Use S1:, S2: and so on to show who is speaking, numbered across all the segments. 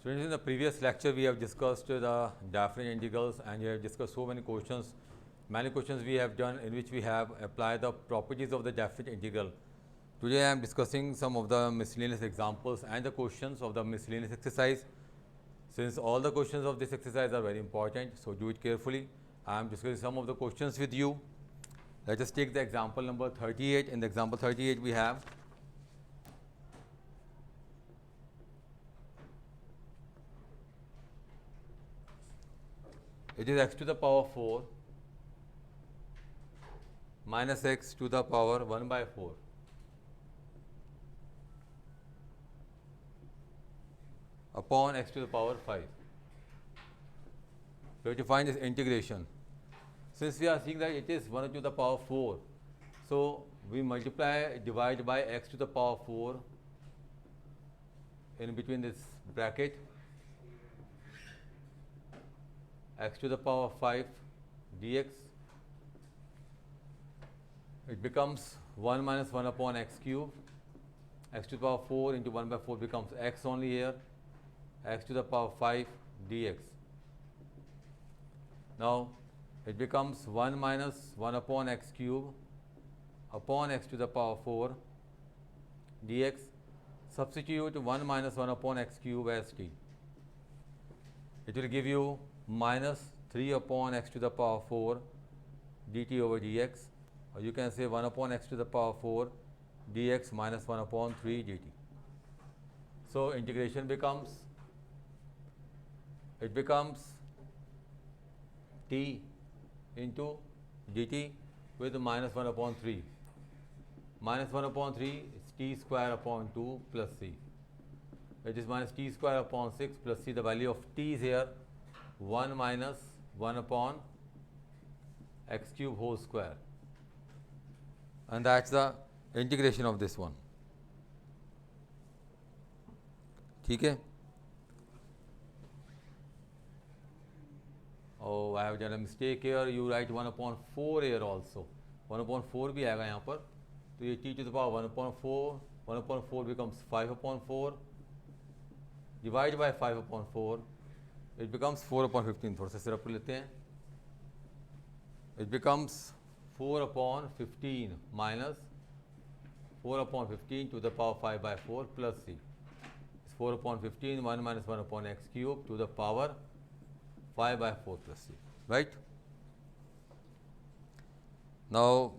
S1: Students, in the previous lecture we have discussed the definite integrals, and we have discussed so many questions. Many questions we have done in which we have applied the properties of the definite integral. Today I am discussing some of the miscellaneous examples and the questions of the miscellaneous exercise. Since all the questions of this exercise are very important, so do it carefully. I am discussing some of the questions with you. Let us take the example number 38. In the example 38 we have it is x to the power 4 minus x to the power 1 by 4. Upon x to the power 5. So, to find this integration, since we are seeing that it is 1 to the power 4, so we divide by x to the power 4 in between this bracket, x to the power 5 dx. It becomes 1 minus 1 upon x cube. X to the power 4 into 1 by 4 becomes x only here, x to the power 5 dx. Now it becomes 1 minus 1 upon x cube upon x to the power 4 dx. Substitute 1 minus 1 upon x cube as t. It will give you minus 3 upon x to the power 4 dt over dx, or you can say 1 upon x to the power 4 dx minus 1 upon 3 dt. So integration becomes, it becomes t into dt with minus 1 upon 3. Minus 1 upon 3 is t square upon 2 plus c. It is minus t square upon 6 plus c. The value of t is here 1 minus 1 upon x cube whole square, and that's the integration of this one. Okay. Oh, I have done a mistake here. You write 1 upon 4 here also. 1 upon 4 भी आएगा यहाँ पर. तो ये t to the power 1 upon 4. 1 upon 4 becomes 5 upon 4. Divide by 5 upon 4. It becomes 4 upon 15. थोड़ा सा सिर्फ कर लेते हैं. It becomes 4 upon 15 minus 4 upon 15 to the power 5 by 4 plus c. It's 4 upon 15, 1 minus 1 upon x cube to the power 5 by 4 plus c. Right? Now,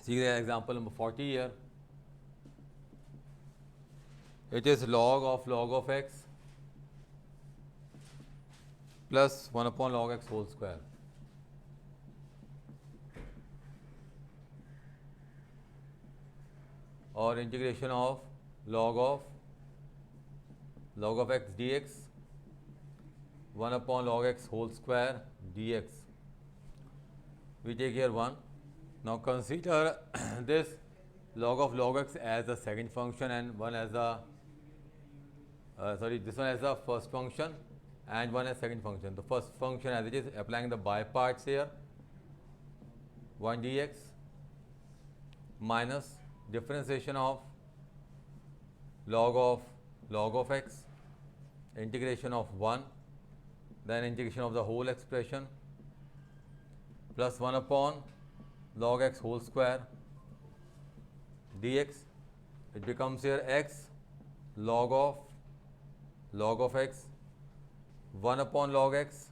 S1: see the example number 40 here. It is log of x plus 1 upon log x whole square. Or integration of log of x dx 1 upon log x whole square dx. We take here 1. Now consider this log x as the second function and one as the this one as the first function and one as second function. The first function as it is, applying the by parts here, 1 dx minus differentiation of log of x, integration of 1, then integration of the whole expression, plus 1 upon log x whole square dx. It becomes here x log of x 1 upon log x,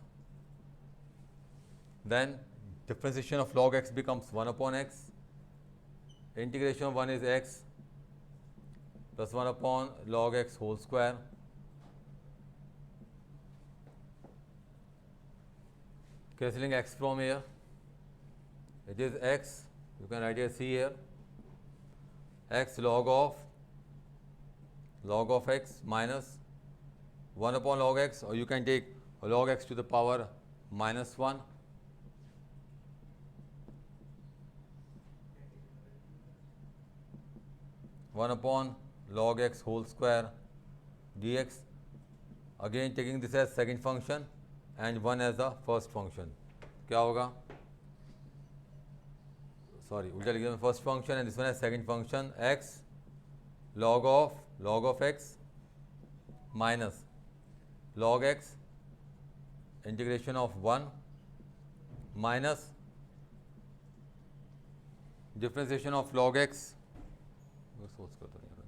S1: then differentiation of log x becomes 1 upon x, integration of 1 is x plus 1 upon log x whole square, cancelling x from here. It is x, you can write here c here, x log of x minus 1 upon log x, or you can take log x to the power minus 1 1 upon log x whole square dx. Again taking this as second function and 1 as the first function. क्या होगा? sorry, ulta likh diya first function and this one as second function, x log of x minus log x integration of 1 minus differentiation of log x, सोच करता हूँ यार,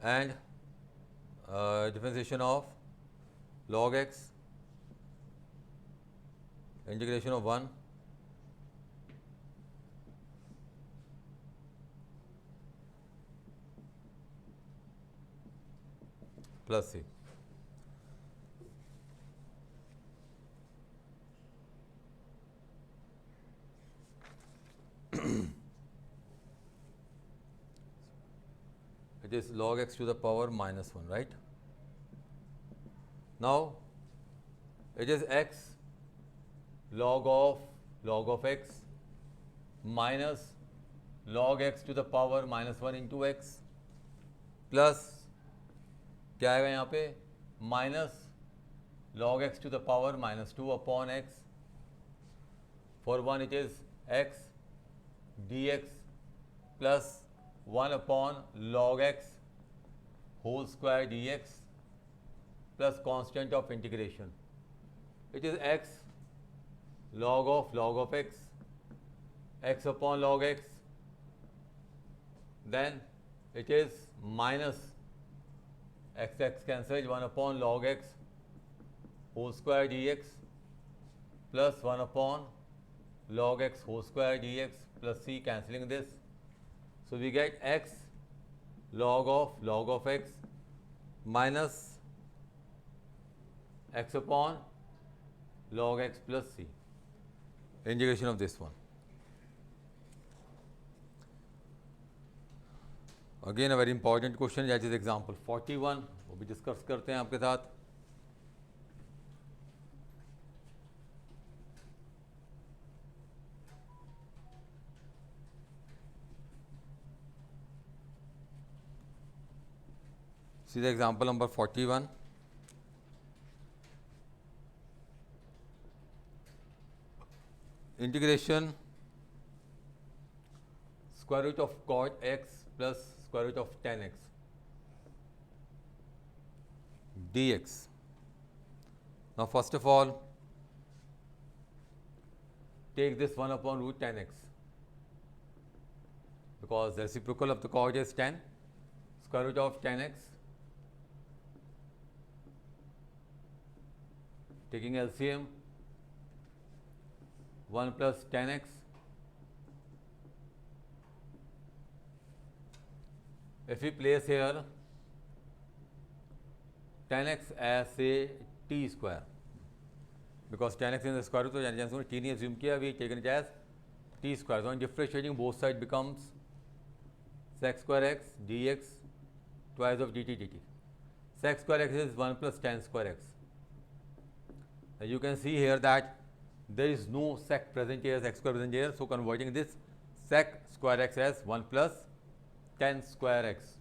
S1: and differentiation of log x integration of 1 plus c. It is log x to the power minus 1, right? Now it is x log of x minus log x to the power minus 1 into x plus क्या आएगा यहाँ पे minus log x to the power minus 2 upon x. For 1 it is x dx plus 1 upon log x whole square dx plus constant of integration. It is x log of x upon log x, then it is minus x cancelled 1 upon log x whole square dx plus 1 upon log x whole square dx plus c, cancelling this. So we get x log of x minus x upon log x plus c, integration of this one. Again a very important question, that is example 41, वो भी discuss करते हैं आपके साथ. See the example number 41. Integration square root of cot x plus square root of tan x dx. Now first of all take this 1 upon root tan x, because the reciprocal of the cot is tan. Square root of tan x, taking LCM 1 plus tan x. If we place here tan x as say t square, because tan x is the square root, so जैसे t नहीं assume किया, we taken it as t square. So on differentiating both sides becomes sec square x dx twice of dt dt. Sec square x is 1 plus tan square x. Now you can see here that there is no sec present here, sec square present here, so converting this sec square x as 1 plus tan square x,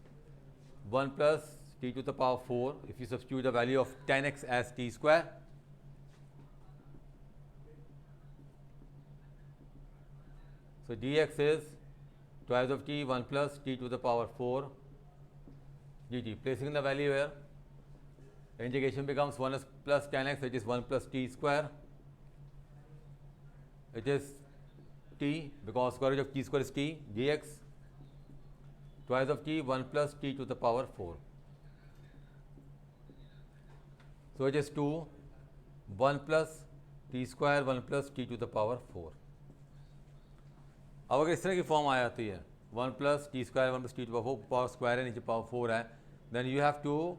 S1: 1 plus t to the power 4. If you substitute the value of tan x as t square, so dx is twice of t, 1 plus t to the power 4 dt. Placing the value here, the integration becomes 1 plus tan x, which is 1 plus t square. It is t, because square root of t square is t, dx twice of t, 1 plus t to the power 4. So it is 2, 1 plus t square, 1 plus t to the power 4. अब अगर इस तरह की form आ जाती है 1 plus t square, 1 plus t to the power square है, नीचे power 4 है, then you have to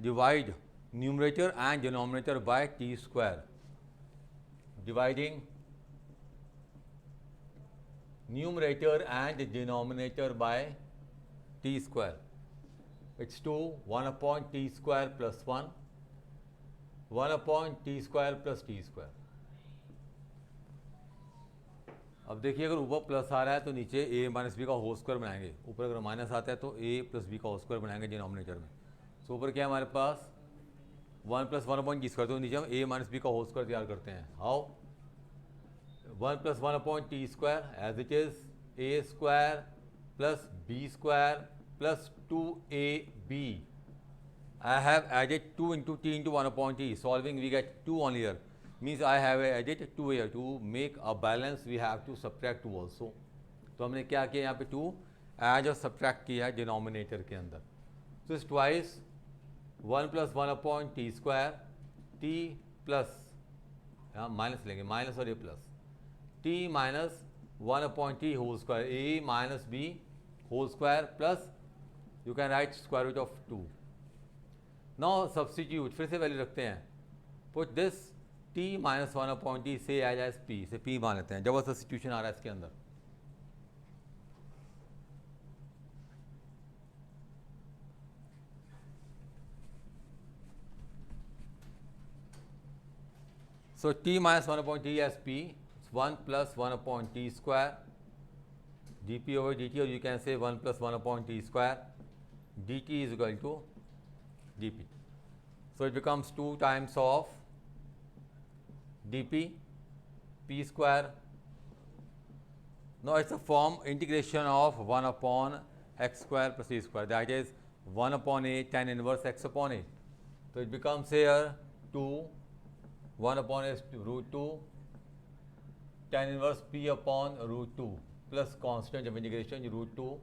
S1: divide numerator and denominator by t square. Dividing numerator and denominator by t square. It's 2, 1 upon t square plus 1, 1 upon t square plus t square. अब देखिए अगर ऊपर plus आ रहा है तो नीचे a minus B का whole square बनाएंगे, ऊपर अगर माइनस आता है तो a प्लस बी का होल स्क्वायर बनाएंगे डिनोमिनेटर में। सो ऊपर क्या है हमारे पास 1 प्लस 1 अपॉइंट टी स्क्वायर, तो नीचे हम a माइनस बी का होल स्क्वायर तैयार करते हैं। How 1 plus 1 upon T square as it is a square plus b square plus 2ab। I have added 2 into t into 1 upon t. Solving we get 2 on here. Means I have added 2 here. To make a balance we have to subtract 2 also. तो हमने क्या किया यहाँ पे 2 add और subtract किया है denominator के अंदर। तो इस twice 1 plus 1 upon T square t plus, यहाँ माइनस लेंगे, माइनस और a plus t minus 1 upon t whole square a minus b whole square plus you can write square root of 2। Now substitute, फिर से value रखते हैं, put this t minus 1 upon t से as as p, से p मान लेते हैं, जब सब्सटीट्यूशन आ रहा है इसके अंदर। So t minus 1 upon t as p, it's 1 plus 1 upon t square dp over dt, or you can say 1 plus 1 upon t square dt is equal to dp. So it becomes 2 times of dp p square. Now it's a form integration of 1 upon x square plus e square, that is 1 upon a tan inverse x upon a. So it becomes here 2 1 upon s root 2 tan inverse p upon root 2 plus constant of integration root 2,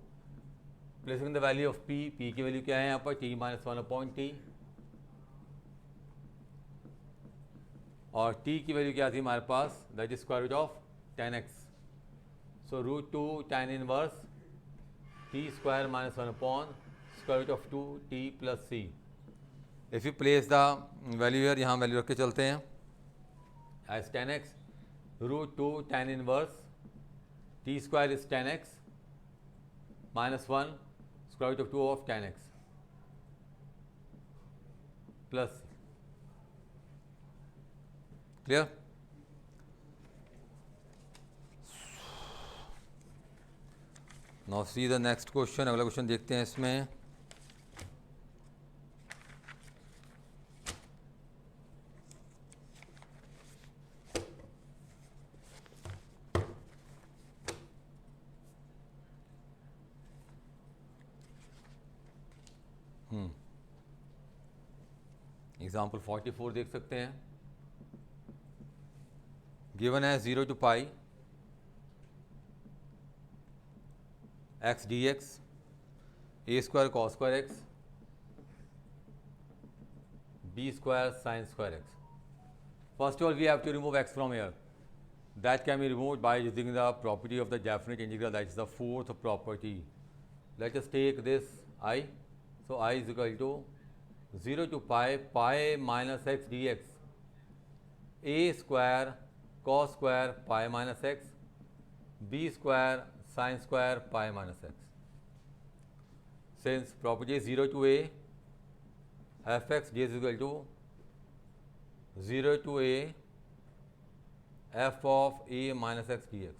S1: placing the value of p की value क्या है यहाँ पर t minus 1 upon t, और t की value क्या थी हमारे पास, that is square root of tan x. So root 2 tan inverse t square minus 1 upon square root of 2 t plus c. If you place the value here, यहाँ value रख के चलते हैं, as tan x root 2 tan inverse t square is tan x minus 1 square root of 2 of tan x plus c. Clear? Now see the next question. अगला question देखते हैं इसमें। Example 44 देख सकते हैं। गिवन है 0 to pi x dx a square cos square x b square sin square x. First of all, we have to remove x from here. That can be removed by using the property of the definite integral, that is the fourth property. Let us take this I. So I is equal to 0 to pi minus x dx a square cos square pi minus x b square sin square pi minus x. Since property is 0 to a, fx dx is equal to 0 to a f of a minus x dx.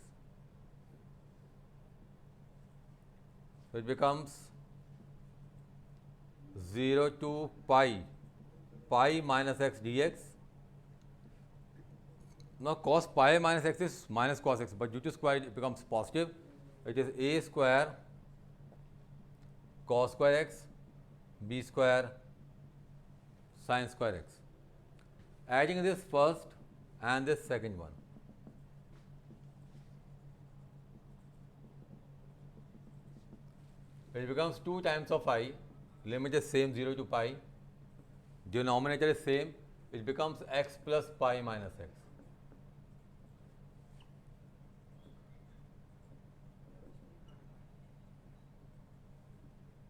S1: So it becomes 0 to pi minus x dx. Now cos pi minus x is minus cos x, but due to square it becomes positive. It is a square cos square x b square sin square x. Adding this first and this second one, it becomes 2 times of I. Limit is same 0 to pi, denominator is same, it becomes x plus pi minus x.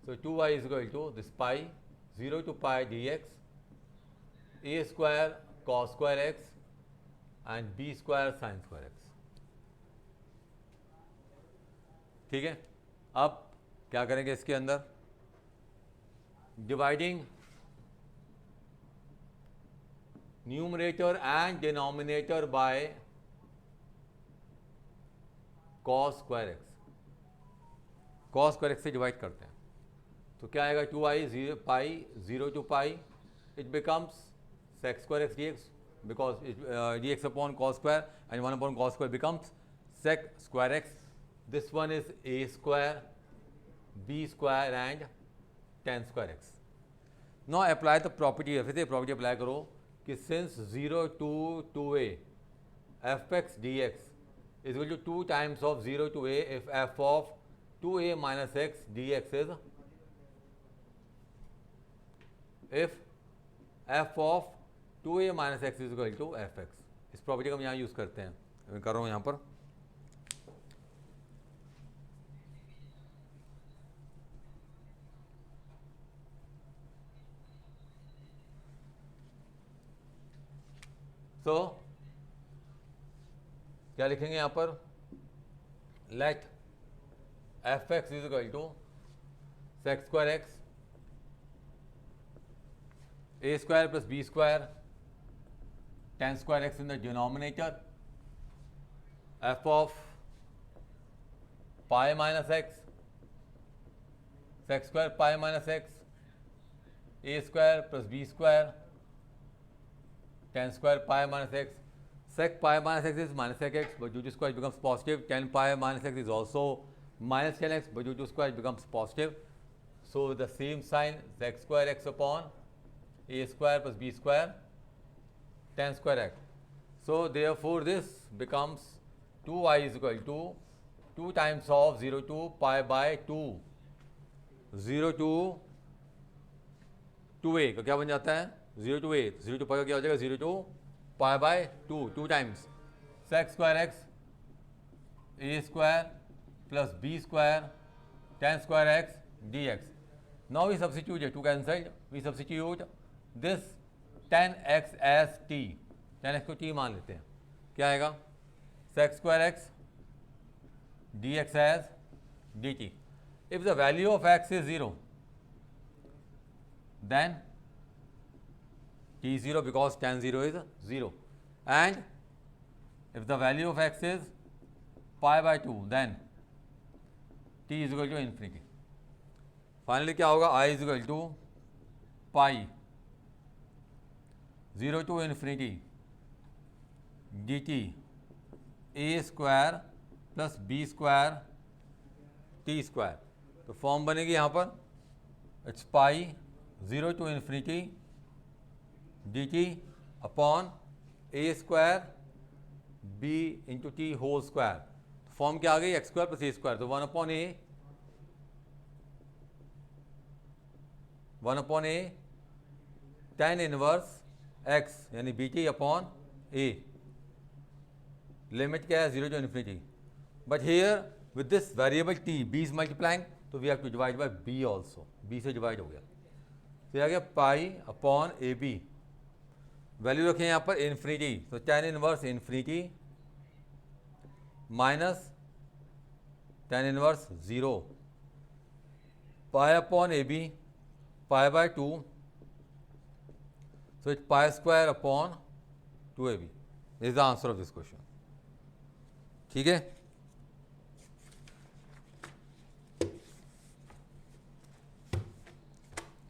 S1: So 2y is equal to this pi 0 to pi dx a square cos square x and b square sin square x. ठीक है, अब क्या करेंगे इसके अंदर, dividing numerator and denominator by cos square x, cos square x से divide करते हैं तो क्या आएगा 2i 0 pi 0 to pi, it becomes sec square x dx because dx upon cos square and 1 upon cos square becomes sec square x. This one is a square, b square and tan square x. Now apply the property, फिर से property apply करो कि since 0 to 2a fx dx is equal to 2 times of 0 to a if f of 2a minus x dx is, if f of 2a minus x is equal to fx. इस property का हम यहाँ use करते हैं, मैं कर रहा हूँ यहाँ पर. तो क्या लिखेंगे यहाँ पर, let F X is equal to sec square X A square plus B square tan square x in the denominator, f of pi minus x sec square pi minus x a square plus b square tan square pi minus x. Sec pi minus x is minus sec x, but due to square it becomes positive. Tan pi minus x is also minus tan x, but due to square it becomes positive. So the same sign, sec square x upon a square plus b square tan square x. So therefore this becomes 2i is equal to 2 times of 0 to pi by 2, 0 to 2a का क्या बन जाता है 0 to a, 0 to pi का क्या हो जाएगा 0 to pi by 2, 2 times sec square x a square plus b square tan square x dx. Now we substitute it, 2 cancelled, we substitute this tan x as t, tan x को t मान लेते हैं, क्या आएगा sec square x dx as dt. If the value of x is 0 then t is 0 because tan 0 is 0, and if the value of x is pi by 2 then t is equal to infinity. Finally क्या होगा, I is equal to pi 0 to infinity dt a square plus b square t square. तो form बनेगी यहाँ पर it's pi 0 to infinity dt upon a square b into t whole square. तो form क्या आ गई x square plus a square, तो 1 upon a tan inverse x यानी b t upon a. Limit क्या है 0 to infinity, but here with this variable t b is multiplying, तो we have to divide by b also, b से डिवाइड हो गया, तो आ गया pi upon a b. Value रखें यहाँ पर इन्फिनिटी, तो tan inverse infinity minus tan inverse 0 pi upon a b pi by 2, so it's pi square upon 2ab. This is the answer of this question. ठीक है,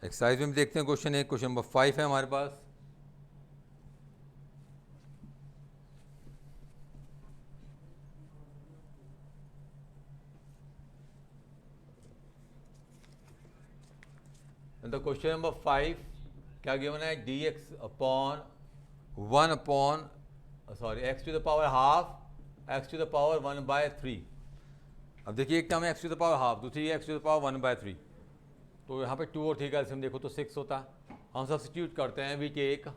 S1: exercise में देखते हैं question 1. Question number 5 है हमारे पास. द क्वेश्चन नंबर 5 क्या given है, dx upon 1 upon sorry x to the power half x to the power 1/3. अब देखिए एक टर्म है x to the power half, दूसरी है x टू द पावर 1/3. तो यहाँ पे 2 और 3 का एलसीएम देखो तो 6 होता है. हम सब्स्टिट्यूट करते हैं, we take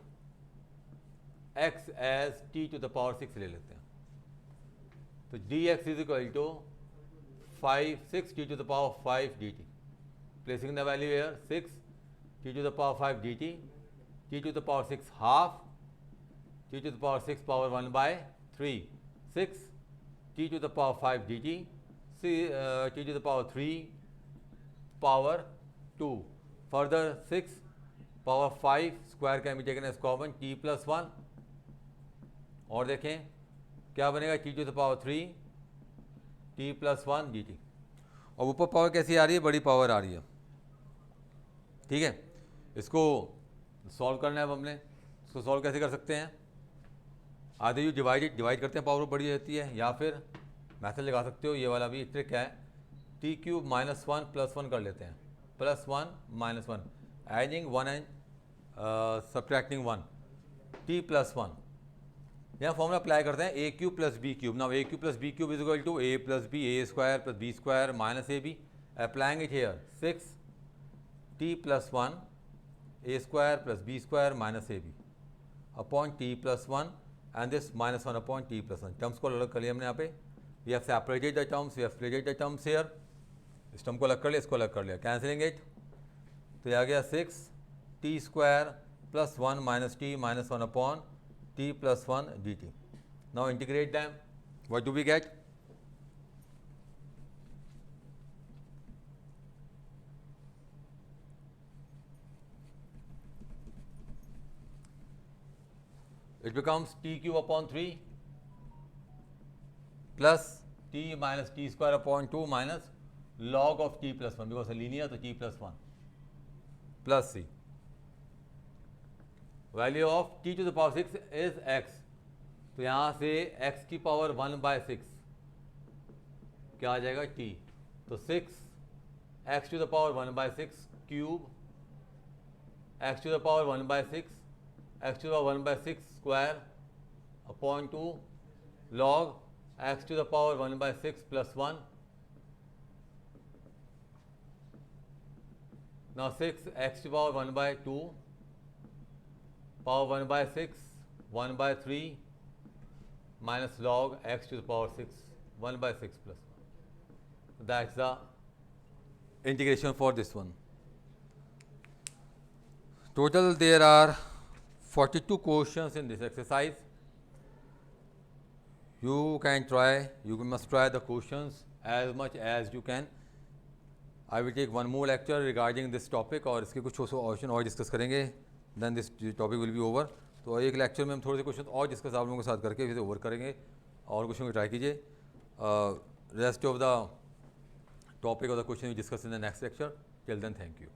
S1: x as t to the power 6 ले लेते हैं. तो dx is equal to 6 t to the power 5 dt. Placing the value here 6 t to the power 5 dt, t to the power 6 half, t to the power 6 power 1/3, 6 t to the power 5 dt, t to the power 3 power 2. Further 6 power 5 square can be taken as common, t plus 1. और देखें क्या बनेगा, t to the power 3 t plus 1 dt। और ऊपर power कैसी आ रही है, बड़ी पावर आ रही है, ठीक है। इसको सॉल्व करना है अब हमने। इसको सॉल्व कैसे कर सकते हैं, आधे जो डिवाइड करते हैं पावर बड़ी रहती है, या फिर मैथड लगा सकते हो, ये वाला भी ट्रिक क्या है, टी क्यूब माइनस 1 प्लस 1 कर लेते हैं, plus 1 minus 1, adding 1 and subtracting 1, t plus 1। यहाँ फॉर्मूला अप्लाई करते हैं, a cube plus b cube. Now a cube plus b cube is equal to a plus b, a square plus B square minus a b. Applying it here, 6 t plus 1 a square plus B square minus a b upon t plus 1 and this minus 1 upon t plus 1। Terms को अलग कर लिया हमने यहाँ पे, we have separated the terms, we have splitted the terms here. इस term को अलग कर लिया, इसको अलग कर लिया, कैंसिलिंग इट, तो ये आ गया 6 T square plus 1 minus T minus 1 upon t plus 1 dt. Now integrate them. What do we get? It becomes t cube upon 3 plus t minus t square upon 2 minus log of t plus 1, because linear, so t plus 1 plus c. Value of t to the power 6 is x, तो यहाँ से x की power 1/6 क्या आ जाएगा t, तो 6 x to the power 1/6 cube, x to the power 1/6, x to the power 1/6 square upon 2 log x to the power 1/6 plus 1। Now 6 x to power 1/2 power 1/6 1/3 minus log x to the power 6 1/6 plus 1. That's the integration for this one. Total there are 42 questions in this exercise. You must try the questions as much as you can. I will take one more lecture regarding this topic, और इसके कुछ question और discuss करेंगे, then this topic will be over. तो एक lecture में हम थोड़े से क्वेश्चन और डिस्कस आप लोगों के साथ करके फिर ओवर करेंगे, और क्वेश्चन को ट्राई कीजिए। Rest of the topic of the question we discuss in the next lecture. Till then thank you.